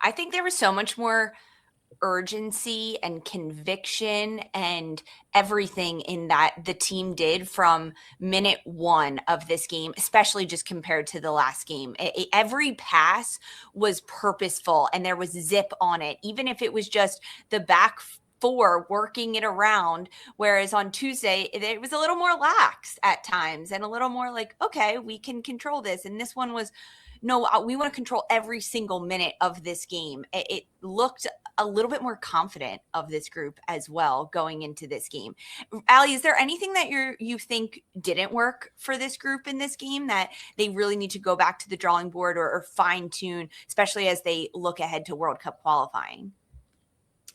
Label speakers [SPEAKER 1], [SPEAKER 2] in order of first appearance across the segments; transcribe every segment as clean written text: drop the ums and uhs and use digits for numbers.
[SPEAKER 1] I think there was so much more urgency and conviction and everything in that the team did from minute one of this game, especially just compared to the last game. Every pass was purposeful and there was zip on it, even if it was just the back four working it around. Whereas on Tuesday, it was a little more lax at times and a little more like, okay, we can control this. And this one was, no, we want to control every single minute of this game. It looked a little bit more confident of this group as well going into this game. Allie, is there anything that you think didn't work for this group in this game that they really need to go back to the drawing board or fine tune, especially as they look ahead to World Cup qualifying?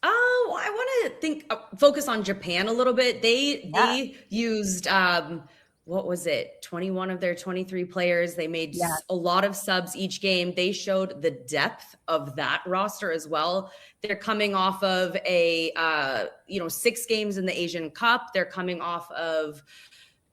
[SPEAKER 2] Oh, I want to focus on Japan a little bit. They used, what was it? 21 of their 23 players. They made a lot of subs each game. They showed the depth of that roster as well. They're coming off of a, 6 games in the Asian Cup. They're coming off of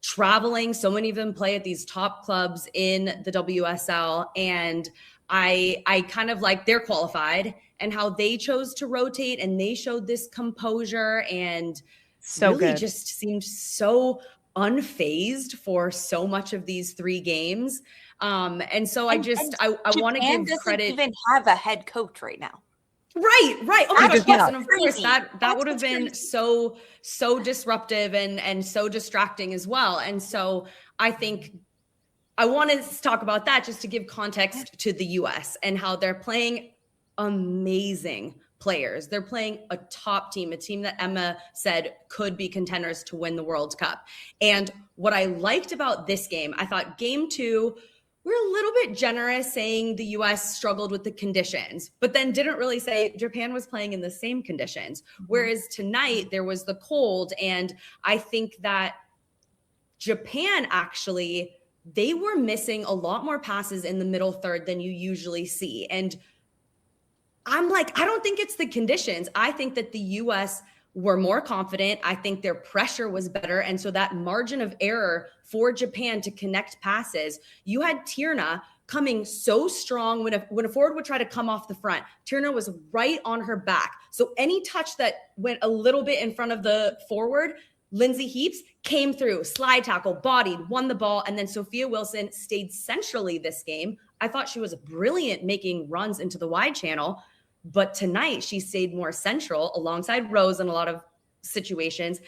[SPEAKER 2] traveling. So many of them play at these top clubs in the WSL. And I kind of like they're qualified and how they chose to rotate and they showed this composure and so really just seemed so unfazed for so much of these 3 games. And so I want to give credit.
[SPEAKER 1] Japan doesn't even have a head coach right now.
[SPEAKER 2] Right. Oh my gosh, yes. And of course that would have been so disruptive and so distracting as well. And so I think I want to talk about that just to give context to the US and how they're playing amazing players. They're playing a top team, a team that Emma said could be contenders to win the World Cup. And what I liked about this game, I thought game 2, we're a little bit generous saying the US struggled with the conditions, but then didn't really say Japan was playing in the same conditions. Whereas tonight there was the cold. And I think that Japan actually, they were missing a lot more passes in the middle third than you usually see. And I'm like, I don't think it's the conditions. I think that the US were more confident. I think their pressure was better. And so that margin of error for Japan to connect passes, you had Tierna coming so strong when a forward would try to come off the front. Tierna was right on her back. So any touch that went a little bit in front of the forward, Lindsay Heaps came through, slide tackle, bodied, won the ball. And then Sophia Wilson stayed centrally this game. I thought she was brilliant making runs into the wide channel. But tonight she stayed more central alongside Rose in a lot of situations.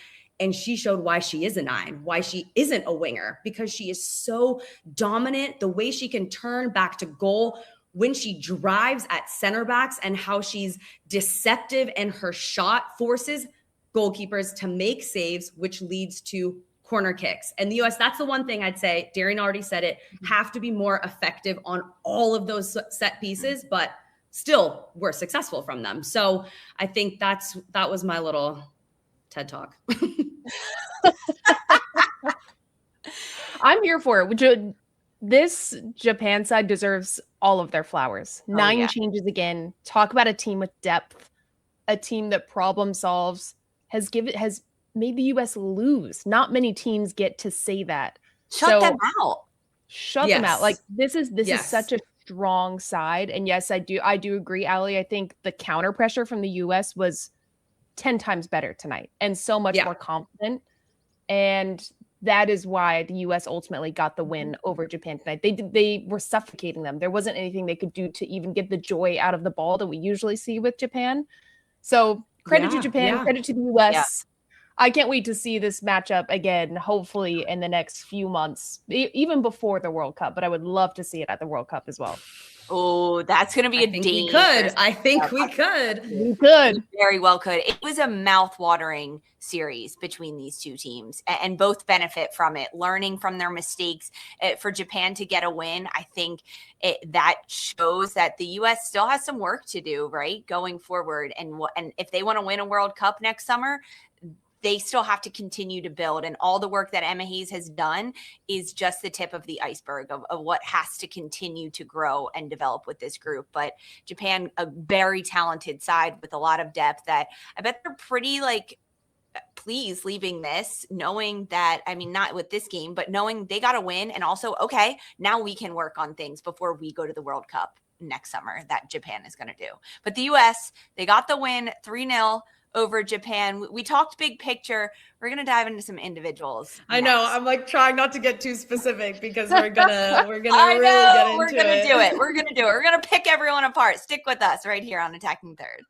[SPEAKER 2] And she showed why she is a 9, why she isn't a winger, because she is so dominant, the way she can turn back to goal when she drives at center backs and how she's deceptive and her shot forces goalkeepers to make saves, which leads to corner kicks. And the US, that's the one thing I'd say, Darian already said it, have to be more effective on all of those set pieces, but still we're successful from them. So I think that was my little TED Talk.
[SPEAKER 3] I'm here for it. This Japan side deserves all of their flowers. 9 changes again. Talk about a team with depth, a team that problem solves, has made the US lose. Not many teams get to say that.
[SPEAKER 1] Shut them out.
[SPEAKER 3] Shut them out. Like this is such a strong side. And yes, I do agree, Allie. I think the counter pressure from the US was 10 times better tonight and so much more confident. And that is why the US ultimately got the win over Japan tonight. They were suffocating them. There wasn't anything they could do to even get the joy out of the ball that we usually see with Japan. So credit to Japan, credit to the US. Yeah. I can't wait to see this matchup again, hopefully in the next few months, even before the World Cup. But I would love to see it at the World Cup as well.
[SPEAKER 1] Oh, that's going to be
[SPEAKER 2] I think we could.
[SPEAKER 3] We could.
[SPEAKER 1] Very well could. It was a mouth-watering series between these two teams, and both benefit from it, learning from their mistakes. For Japan to get a win, I think that shows that the U.S. still has some work to do, right, going forward. And if they want to win a World Cup next summer, they still have to continue to build. And all the work that Emma Hayes has done is just the tip of the iceberg of what has to continue to grow and develop with this group. But Japan, a very talented side with a lot of depth that I bet they're pretty pleased leaving this, knowing that, I mean, not with this game, but knowing they got to win. And also, okay, now we can work on things before we go to the World Cup next summer that Japan is going to do. But the US, they got the win 3-0 over Japan. We talked big picture. We're going to dive into some individuals.
[SPEAKER 2] I know. I'm like trying not to get too specific because we're gonna really get into it.
[SPEAKER 1] We're going to do it. We're going to pick everyone apart. Stick with us right here on Attacking Third.